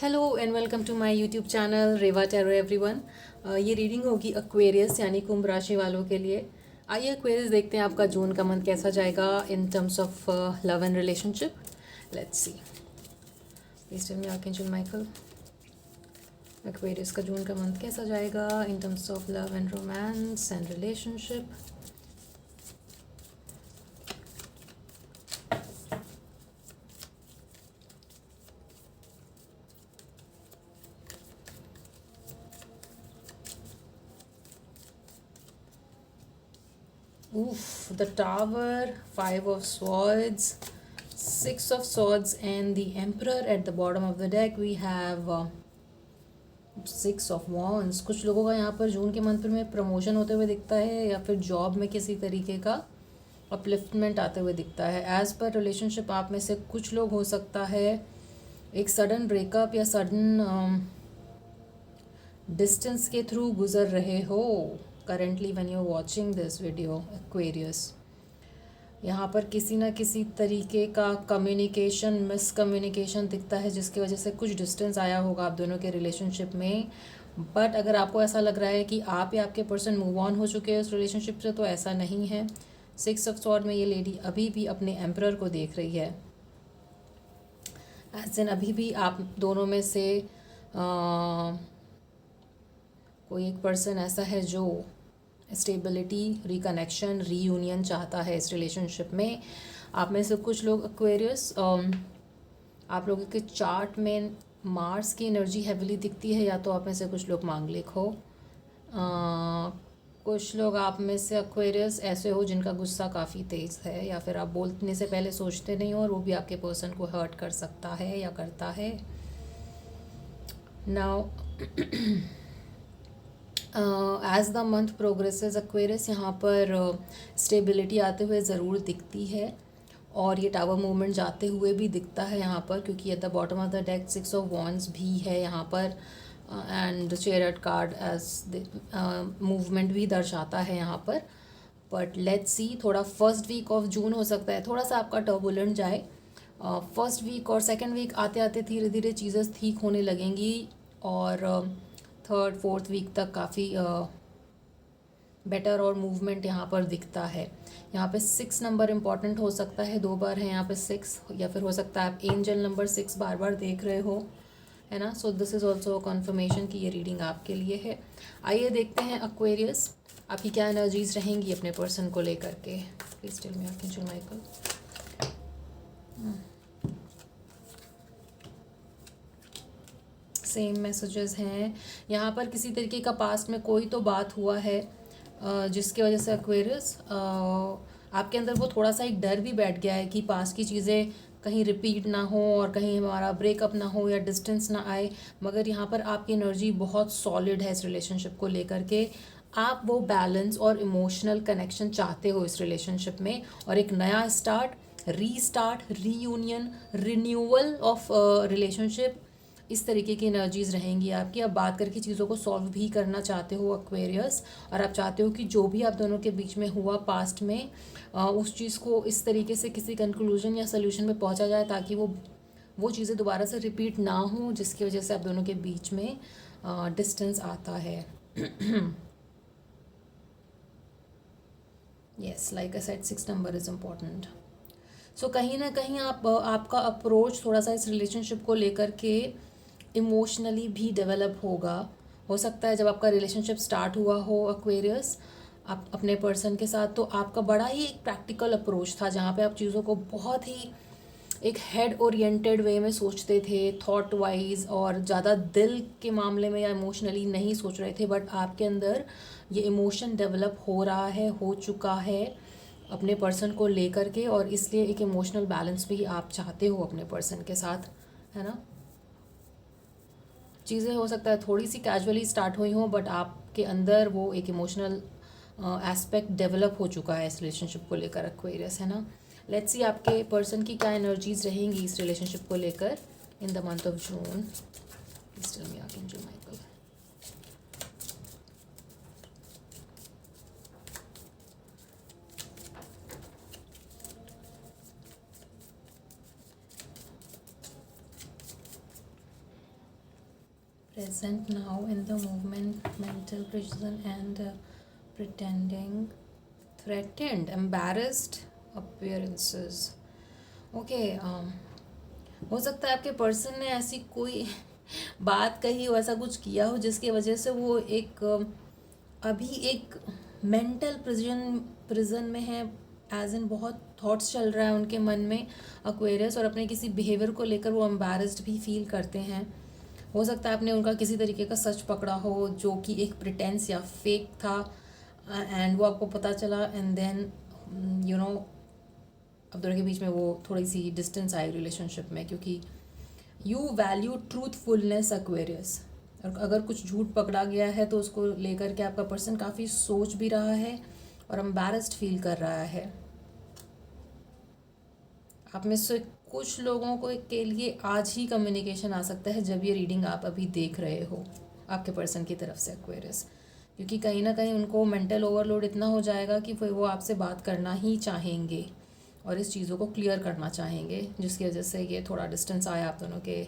Hello and welcome to my YouTube channel Reva tarot everyone. ये reading होगी Aquarius यानी कुंभ राशि वालों के लिए। आइए एक्वेरियस देखते हैं आपका जून का मंथ कैसा जाएगा in terms of love and relationship. Let's see. Please tell me archangel Michael, Aquarius का जून का मंथ कैसा जाएगा in terms of love and romance and relationship. Oof, the Tower, Five of Swords, Six of Swords, and the Emperor. At the bottom of the deck we have Six of Wands. कुछ लोगों का यहाँ पर जून के month में promotion होते हुए दिखता है या फिर जॉब में किसी तरीके का अपलिफ्टमेंट आते हुए दिखता है। एज पर रिलेशनशिप आप में से कुछ लोग हो सकता है एक सडन ब्रेकअप या सडन डिस्टेंस के थ्रू गुजर रहे हो currently when you are watching this video Aquarius. यहाँ पर किसी ना किसी तरीके का कम्युनिकेशन मिसकम्युनिकेशन दिखता है जिसकी वजह से कुछ डिस्टेंस आया होगा आप दोनों के रिलेशनशिप में। बट अगर आपको ऐसा लग रहा है कि आप या आपके पर्सन मूव ऑन हो चुके हैं उस रिलेशनशिप से, तो ऐसा नहीं है। सिक्स ऑफ स्वॉर्ड में ये लेडी अभी भी अपने एम्परर को देख रही है। एज इन अभी भी आप दोनों में से कोई एक पर्सन ऐसा है जो स्टेबिलिटी, रिकनेक्शन, रीयूनियन चाहता है इस रिलेशनशिप में। आप में से कुछ लोग एक्वेरियस, आप लोगों के चार्ट में मार्स की एनर्जी हैविली दिखती है, या तो आप में से कुछ लोग मांगलिक हो। कुछ लोग आप में से एक्वेरियस ऐसे हो जिनका गुस्सा काफ़ी तेज़ है, या फिर आप बोलने से पहले सोचते नहीं हो और वो भी आपके पर्सन को हर्ट कर सकता है या करता है। Now as the month progresses Aquarius यहाँ पर स्टेबिलिटी आते हुए ज़रूर दिखती है और ये टावर मूवमेंट जाते हुए भी दिखता है यहाँ पर, क्योंकि at the bottom of the deck six of wands भी है यहाँ पर एंड चेयरट कार्ड एज मूवमेंट भी दर्शाता है यहाँ पर। बट लेट्स सी, थोड़ा फर्स्ट वीक ऑफ जून हो सकता है थोड़ा सा आपका टर्बुलेंट जाए। फर्स्ट वीक और सेकेंड वीक आते आते धीरे धीरे चीज़ें ठीक होने लगेंगी और थर्ड फोर्थ वीक तक काफ़ी बेटर और मूवमेंट यहाँ पर दिखता है। यहाँ पे 6 नंबर इम्पॉर्टेंट हो सकता है, 2 बार है यहाँ पे 6, या फिर हो सकता है आप एंजल नंबर 6 बार बार देख रहे हो, है ना। So this is also confirmation कि ये रीडिंग आपके लिए है। आइए देखते हैं एक्वेरियस आपकी क्या एनर्जीज रहेंगी अपने पर्सन को लेकर के। Please tell me archangel Michael. Same messages हैं यहाँ पर। किसी तरीके का पास्ट में कोई तो बात हुआ है जिसकी वजह से एक्वेरियस आपके अंदर वो थोड़ा सा एक डर भी बैठ गया है कि पास्ट की चीज़ें कहीं रिपीट ना हो और कहीं हमारा ब्रेकअप ना हो या डिस्टेंस ना आए। मगर यहाँ पर आपकी एनर्जी बहुत सॉलिड है इस रिलेशनशिप को लेकर के। आप वो बैलेंस और इमोशनल कनेक्शन चाहते हो इस रिलेशनशिप में, और एक नया start, restart, reunion, renewal of relationship, इस तरीके की एनर्जीज रहेंगी आपकी। आप बात करके चीज़ों को सॉल्व भी करना चाहते हो एक्वेरियस, और आप चाहते हो कि जो भी आप दोनों के बीच में हुआ पास्ट में उस चीज़ को इस तरीके से किसी कंक्लूजन या सोल्यूशन में पहुंचा जाए ताकि वो चीज़ें दोबारा से रिपीट ना हो जिसकी वजह से आप दोनों के बीच में डिस्टेंस आता है। Yes, like I said 6 number is important. So कहीं ना कहीं आपका अप्रोच थोड़ा सा इस रिलेशनशिप को लेकर के इमोशनली भी डेवलप होगा। हो सकता है जब आपका रिलेशनशिप स्टार्ट हुआ हो एक्वेरियस आप अपने पर्सन के साथ, तो आपका बड़ा ही एक प्रैक्टिकल अप्रोच था जहाँ पे आप चीज़ों को बहुत ही एक हेड ओरिएंटेड वे में सोचते थे, थॉट वाइज, और ज़्यादा दिल के मामले में या इमोशनली नहीं सोच रहे थे। बट आपके अंदर ये इमोशन डेवलप हो रहा है, हो चुका है अपने पर्सन को लेकर के, और इसलिए एक इमोशनल बैलेंस भी आप चाहते हो अपने पर्सन के साथ, है ना। चीज़ें हो सकता है थोड़ी सी कैजुअली स्टार्ट हुई हों, बट आपके अंदर वो एक इमोशनल एस्पेक्ट डेवलप हो चुका है इस रिलेशनशिप को लेकर एक्वेरियस, है ना। लेट्स सी आपके पर्सन की क्या एनर्जीज रहेंगी इस रिलेशनशिप को लेकर in the month of June. Please tell me archangel Michael. present now in the movement, mental precision and pretending, threatened, embarrassed appearances. Okay हो सकता है आपके पर्सन ने ऐसी कोई बात कही हो, ऐसा कुछ किया हो जिसकी वजह से वो एक अभी एक मेंटल प्रिजन में है, एज इन बहुत थॉट्स चल रहा है उनके मन में एक्वेरियस, और अपने किसी बिहेवियर को लेकर वो एम्बैरेस्ड भी फील करते हैं. हो सकता है आपने उनका किसी तरीके का सच पकड़ा हो जो कि एक प्रिटेंस या फेक था, एंड वो आपको पता चला, एंड देन यू नो अब दोनों के बीच में वो थोड़ी सी डिस्टेंस आई रिलेशनशिप में, क्योंकि यू वैल्यू ट्रूथफुलनेस एक्वेरियस. और अगर कुछ झूठ पकड़ा गया है तो उसको लेकर के आपका पर्सन काफ़ी सोच भी रहा है और एम्बैरेस्ड फील कर रहा है. आप में से कुछ लोगों को के लिए आज ही कम्युनिकेशन आ सकता है जब ये रीडिंग आप अभी देख रहे हो आपके पर्सन की तरफ से एक्वेरियस, क्योंकि कहीं ना कहीं उनको मेंटल ओवरलोड इतना हो जाएगा कि फिर वो आपसे बात करना ही चाहेंगे और इस चीज़ों को क्लियर करना चाहेंगे, जिसकी वजह से ये थोड़ा डिस्टेंस आया आप दोनों के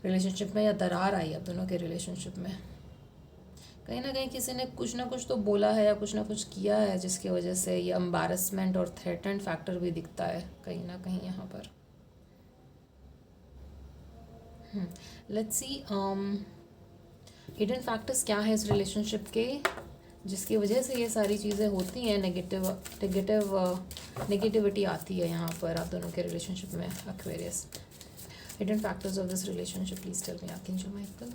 रिलेशनशिप में, या दरार आई आप दोनों के रिलेशनशिप में. कहीं ना कहीं किसी ने कुछ ना कुछ तो बोला है या कुछ ना कुछ किया है जिसकी वजह से ये एम्बैरेसमेंट और थ्रेटेंड फैक्टर भी दिखता है कहीं ना कहीं यहाँ पर. लेट्स सी हिडन फैक्टर्स क्या है इस रिलेशनशिप के जिसकी वजह से ये सारी चीज़ें होती हैं, नेगेटिविटी आती है यहाँ पर आप दोनों के रिलेशनशिप में Aquarius. Hidden factors of this relationship, please tell me archangel Michael.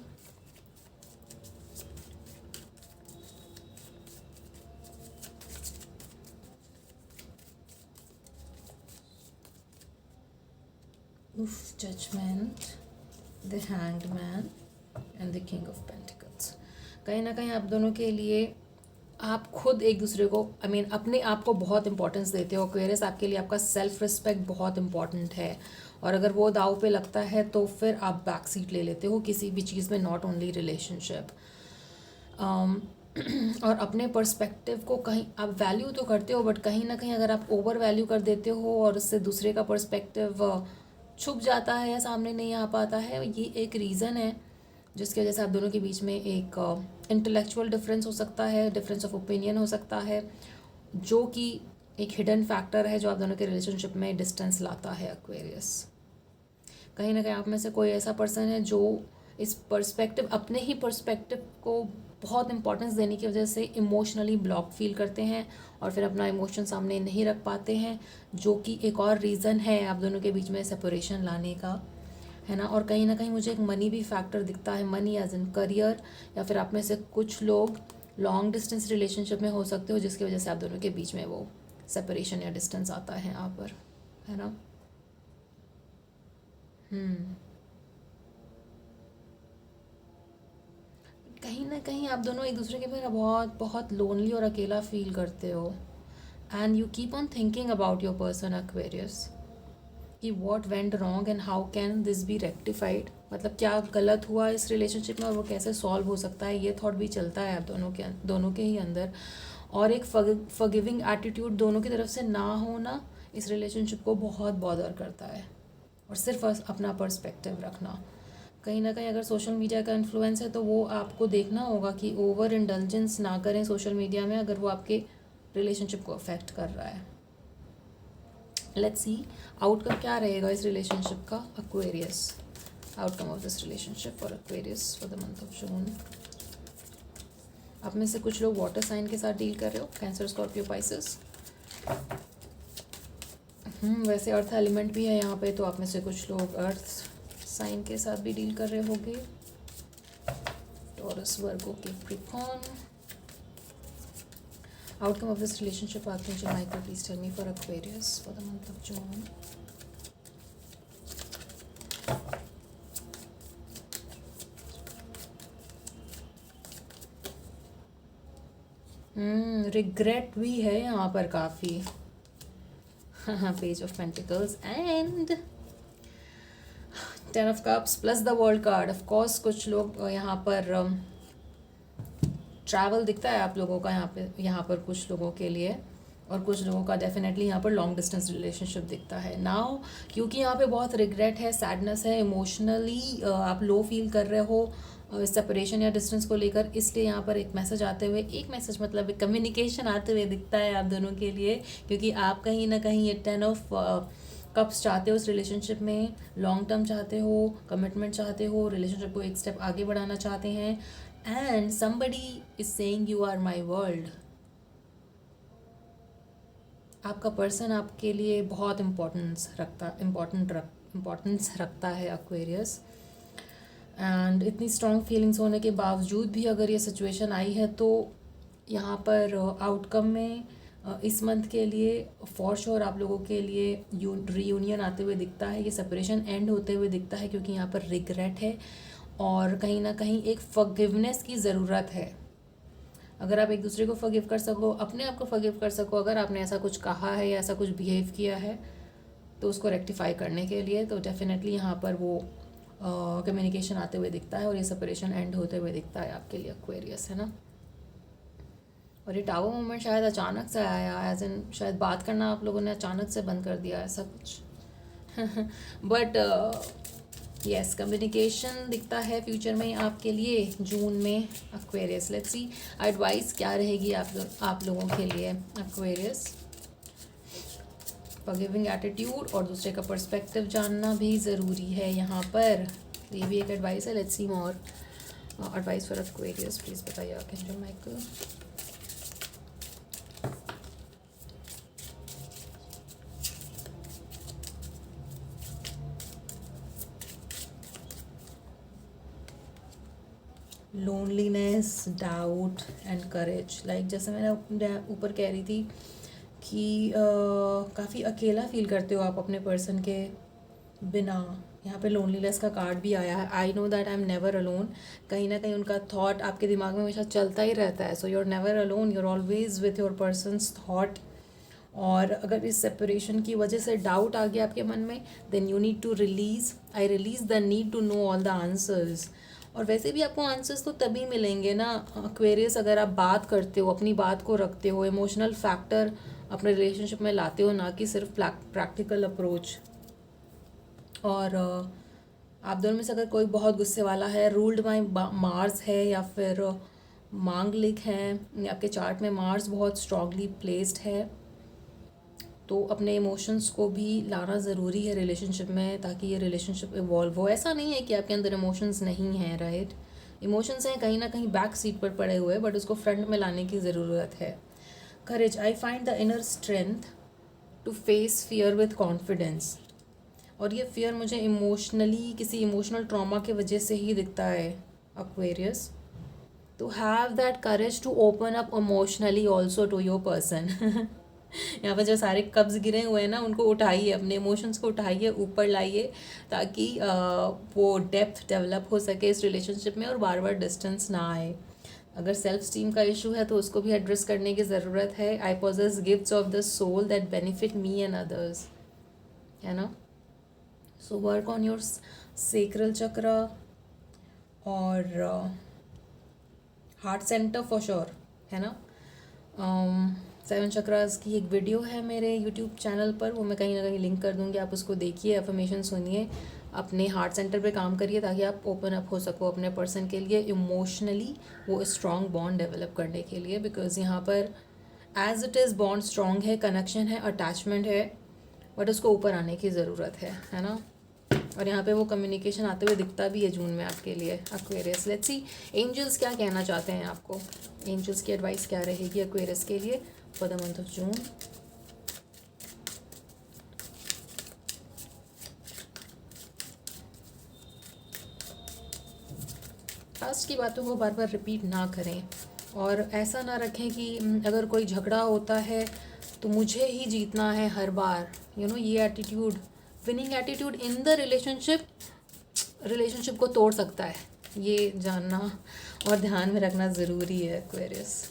Judgement, the hanged man and the king of pentacles. कहीं ना कहीं आप दोनों के लिए आप खुद एक दूसरे को अपने आप को बहुत इंपॉर्टेंस देते हो एक्वेरियस. आपके लिए आपका सेल्फ रिस्पेक्ट बहुत इंपॉर्टेंट है, और अगर वो दाव पे लगता है तो फिर आप बैक सीट ले लेते हो किसी भी चीज़ में, नॉट ओनली रिलेशनशिप. और अपने पर्सपेक्टिव को कहीं आप वैल्यू तो करते हो, बट कहीं ना कहीं अगर आप ओवर वैल्यू कर देते हो और उससे दूसरे का पर्सपेक्टिव छुप जाता है या सामने नहीं आ पाता है, ये एक रीज़न है जिसकी वजह से आप दोनों के बीच में एक इंटेलेक्चुअल डिफरेंस हो सकता है, डिफरेंस ऑफ ओपिनियन हो सकता है, जो कि एक हिडन फैक्टर है जो आप दोनों के रिलेशनशिप में डिस्टेंस लाता है एक्वेरियस. कहीं ना कहीं आप में से कोई ऐसा पर्सन है जो इस पर्सपेक्टिव, अपने ही पर्सपेक्टिव को बहुत इंपॉर्टेंस देने की वजह से इमोशनली ब्लॉक फील करते हैं और फिर अपना इमोशन सामने नहीं रख पाते हैं, जो कि एक और रीज़न है आप दोनों के बीच में सेपरेशन लाने का, है ना. और कहीं ना कहीं मुझे एक मनी भी फैक्टर दिखता है, मनी एज इन करियर, या फिर आप में से कुछ लोग लॉन्ग डिस्टेंस रिलेशनशिप में हो सकते हो जिसकी वजह से आप दोनों के बीच में वो सेपरेशन या डिस्टेंस आता है यहाँ पर, है ना. कहीं ना कहीं आप दोनों एक दूसरे के बिना बहुत बहुत लोनली और अकेला फील करते हो, and you keep on thinking about your person Aquarius कि what went wrong and how can this be rectified. मतलब क्या गलत हुआ इस रिलेशनशिप में और वो कैसे सॉल्व हो सकता है, ये थॉट भी चलता है आप दोनों के ही अंदर. और एक फॉरगिविंग एटीट्यूड दोनों की तरफ से ना होना इस रिलेशनशिप को बहुत बॉदर करता है, और सिर्फ अपना पर्सपेक्टिव रखना. कहीं ना कहीं अगर सोशल मीडिया का इन्फ्लुएंस है तो वो आपको देखना होगा कि ओवर इंडल्जेंस ना करें सोशल मीडिया में अगर वो आपके रिलेशनशिप को अफेक्ट कर रहा है. लेट्स सी आउटकम क्या रहेगा इस रिलेशनशिप का Aquarius. Outcome of this relationship for Aquarius for the month of जून. आप में से कुछ लोग वाटर साइन के साथ डील कर रहे हो, कैंसर, स्कॉर्पियो, पाइसेस. वैसे अर्थ एलिमेंट भी है यहाँ पे, तो आप में से कुछ लोग अर्थ साइन के साथ भी डील कर रहे होंगे. Taurus, Virgo, Capricorn. Outcome of this relationship archangel Michael, please tell me for Aquarius for the month of June. Regret भी है यहाँ पर काफ़ी. Page of pentacles and 10 of cups plus the world card. Of course कुछ लोग यहाँ पर travel दिखता है आप लोगों का यहाँ पर कुछ लोगों के लिए, और कुछ लोगों का डेफिनेटली यहाँ पर लॉन्ग डिस्टेंस रिलेशनशिप दिखता है नाउ, क्योंकि यहाँ पे बहुत रिग्रेट है, सैडनेस है, इमोशनली आप लो फील कर रहे हो, सेपरेशन या डिस्टेंस को लेकर, इसलिए यहाँ पर एक मैसेज आते हुए, एक मैसेज मतलब एक कम्युनिकेशन आते हुए दिखता है आप दोनों के लिए, क्योंकि आप कहीं ना कहीं ये 10 ऑफ कप्स चाहते हो उस रिलेशनशिप में, लॉन्ग टर्म चाहते हो, कमिटमेंट चाहते हो, रिलेशनशिप को एक स्टेप आगे बढ़ाना चाहते हैं, and somebody is saying you are my world. आपका पर्सन आपके लिए बहुत इम्पोर्टेंस रखता है एक्वेरियस। एंड इतनी स्ट्रॉन्ग फीलिंग्स होने के बावजूद भी अगर ये सिचुएशन आई है, तो यहाँ पर आउटकम में इस मंथ के लिए फॉर श्योर आप लोगों के लिए रीयूनियन आते हुए दिखता है, ये सेपरेशन एंड होते हुए दिखता है, क्योंकि यहाँ पर रिग्रेट है और कहीं ना कहीं एक फॉरगिवनेस की ज़रूरत है। अगर आप एक दूसरे को फॉरगिव कर सको, अपने आप को फॉरगिव कर सको, अगर आपने ऐसा कुछ कहा है या ऐसा कुछ बिहेव किया है, तो उसको रेक्टिफाई करने के लिए तो डेफिनेटली यहाँ पर वो कम्युनिकेशन आते हुए दिखता है और ये सेपरेशन एंड होते हुए दिखता है आपके लिए एक्वेरियस, है ना। और ये टावर मोमेंट शायद अचानक से आया, एज इन शायद बात करना आप लोगों ने अचानक से बंद कर दिया, ऐसा कुछ बट यस, कम्युनिकेशन दिखता है फ्यूचर में आपके लिए जून में एक्वेरियस। लेट्स सी एडवाइस क्या रहेगी आप लोगों के लिए एक्वेरियस। फॉरगिविंग एटीट्यूड और दूसरे का पर्सपेक्टिव जानना भी ज़रूरी है यहाँ पर, ये भी एक एडवाइस है। Let's see more advice for Aquarius, please बताइए archangel Michael. Loneliness, doubt and courage, like जैसे मैंने ऊपर कह रही थी कि काफ़ी अकेला फील करते हो आप अपने पर्सन के बिना। यहाँ पे लोनलीनेस का कार्ड भी आया है। I know that I am never alone, कहीं ना कहीं उनका थॉट आपके दिमाग में हमेशा चलता ही रहता है। So you are never alone, you are always with your person's thought. और अगर इस सेपरेशन की वजह से डाउट आ गया आपके मन में, then you need to release the need to know all the answers. और वैसे भी आपको आंसर्स तो तभी मिलेंगे ना एक्वेरियस, अगर आप बात करते हो, अपनी बात को रखते हो, इमोशनल फैक्टर अपने रिलेशनशिप में लाते हो, ना कि सिर्फ प्रैक्टिकल अप्रोच। और आप दोनों में से अगर कोई बहुत गुस्से वाला है, रूल्ड बाय मार्स है या फिर मांगलिक है, या आपके चार्ट में मार्स बहुत स्ट्रांगली प्लेस्ड है, तो अपने इमोशंस को भी लाना ज़रूरी है रिलेशनशिप में, ताकि ये रिलेशनशिप इवॉल्व हो। ऐसा नहीं है कि आपके अंदर इमोशंस नहीं हैं, राइट, इमोशंस हैं, कहीं ना कहीं बैक सीट पर पड़े हुए, बट उसको फ्रंट में लाने की ज़रूरत है। Courage, I find the inner strength to face fear with confidence. और ये फियर मुझे इमोशनली, किसी इमोशनल ट्रॉमा की वजह से ही दिखता है Aquarius. To have that courage to open up emotionally also to your person. यहाँ पर जो सारे कब्ज गिरे हुए हैं ना, उनको उठाइए, अपने इमोशंस को उठाइए, ऊपर लाइए, ताकि वो डेप्थ डेवलप हो सके इस रिलेशनशिप में और बार बार डिस्टेंस ना आए। अगर सेल्फ स्टीम का इशू है तो उसको भी एड्रेस करने की ज़रूरत है। I possess gifts of the soul that benefit me and others, है ना। So work on your sacral chakra और हार्ट सेंटर फॉर श्योर, है ना। 7 चक्रास की एक वीडियो है मेरे यूट्यूब चैनल पर, वो मैं कहीं ना कहीं लिंक कर दूँगी, आप उसको देखिए, अफर्मेशन सुनिए, अपने हार्ट सेंटर पे काम करिए, ताकि आप ओपन अप हो सको अपने पर्सन के लिए इमोशनली, वो स्ट्रॉन्ग बॉन्ड डेवलप करने के लिए। बिकॉज यहाँ पर as it is bond strong है, कनेक्शन है, अटैचमेंट है, बट उसको ऊपर आने की ज़रूरत है ना। और यहाँ पे वो कम्युनिकेशन आते हुए दिखता भी है जून में आपके लिए एक्वेरियस। लेट्स सी एंजल्स क्या कहना चाहते हैं आपको, एंजल्स की एडवाइस क्या रहेगी एक्वेरियस के लिए for the month of June. Past की बातों को बार बार रिपीट ना करें, और ऐसा ना रखें कि अगर कोई झगड़ा होता है तो मुझे ही जीतना है हर बार, ये attitude, winning attitude in the relationship को तोड़ सकता है, ये जानना और ध्यान में रखना ज़रूरी है Aquarius.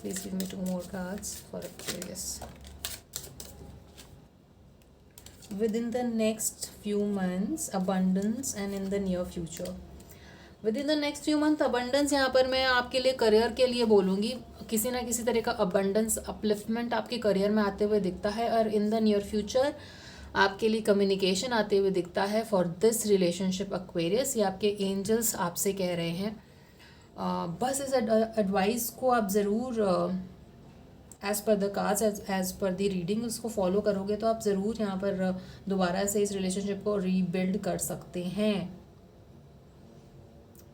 Please give me 2 more cards for Aquarius. Within the next few months, abundance, and in the near future. Within the next few months, abundance यहाँ पर मैं आपके लिए करियर के लिए बोलूँगी, किसी ना किसी तरह का abundance, upliftment आपके करियर में आते हुए दिखता है। और in the near future, आपके लिए कम्युनिकेशन आते हुए दिखता है फॉर दिस रिलेशनशिप एक्वेरियस। ये आपके एंजल्स आपसे कह रहे हैं। बस इस एडवाइस को आप ज़रूर as per the cards, as per the reading उसको फॉलो करोगे तो आप ज़रूर यहाँ पर दोबारा से इस रिलेशनशिप को रीबिल्ड कर सकते हैं।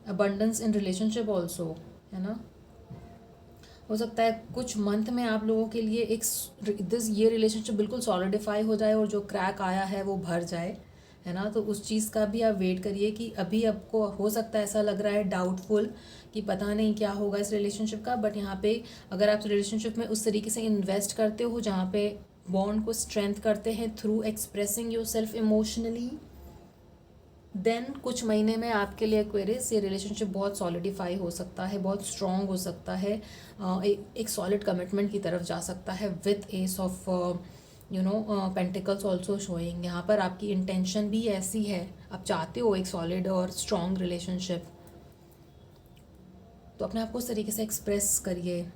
अबंडेंस इन रिलेशनशिप ऑल्सो, है ना। हो सकता है कुछ मंथ में आप लोगों के लिए ये रिलेशनशिप बिल्कुल सॉलिडिफाई हो जाए और जो क्रैक आया है वो भर जाए, है ना। तो उस चीज़ का भी आप वेट करिए कि अभी आपको हो सकता है ऐसा लग रहा है डाउटफुल कि पता नहीं क्या होगा इस रिलेशनशिप का, बट यहाँ पे अगर आप रिलेशनशिप में उस तरीके से इन्वेस्ट करते हो जहाँ पे बॉन्ड को स्ट्रेंथ करते हैं through expressing yourself emotionally, then कुछ महीने में आपके लिए एक्वेरियस ये रिलेशनशिप बहुत सॉलिडिफाई हो सकता है, बहुत स्ट्रॉन्ग हो सकता है, एक सॉलिड कमिटमेंट की तरफ जा सकता है with S of pentacles also showing. यहाँ पर आपकी इंटेंशन भी ऐसी है, आप चाहते हो एक सॉलिड और स्ट्रॉन्ग रिलेशनशिप, तो अपने आप को उस तरीके से एक्सप्रेस करिए।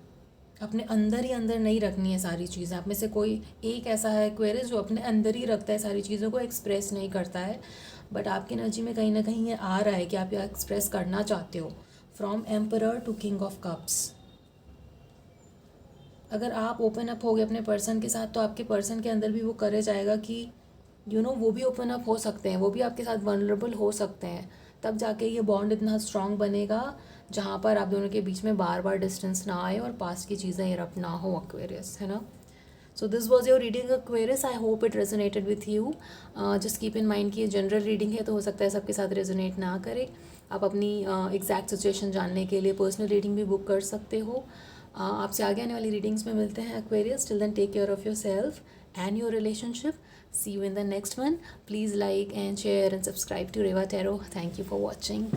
अपने अंदर ही अंदर नहीं रखनी है सारी चीज़ें। आप में से कोई एक ऐसा है एक्वेरियस जो अपने अंदर ही रखता है सारी चीज़ों को, एक्सप्रेस नहीं करता है, बट आपकी एनर्जी में कहीं ना कहीं ये आ रहा है कि आप ये एक्सप्रेस करना चाहते हो। From emperor to king of cups, अगर आप ओपन अप हो गए अपने पर्सन के साथ तो आपके पर्सन के अंदर भी वो करेज आएगा कि वो भी ओपन अप हो सकते हैं, वो भी आपके साथ वनरेबल हो सकते हैं। तब जाके ये बॉन्ड इतना स्ट्रांग बनेगा जहाँ पर आप दोनों के बीच में बार बार डिस्टेंस ना आए और पास की चीज़ें इरप्ट ना हो एक्वेरियस, है ना। So this was your reading Aquarius. I hope it resonated with you. Just keep in mind कि ये जनरल रीडिंग है तो हो सकता है सबके साथ रेजोनेट ना करे। आप अपनी एग्जैक्ट सिचुएशन जानने के लिए पर्सनल रीडिंग भी बुक कर सकते हो। आपसे आगे आने वाली रीडिंग्स में मिलते हैं Aquarius. Till then take care of yourself and your relationship. See you in the next one. Please like and share and subscribe to Reva Tarot. Thank you for watching.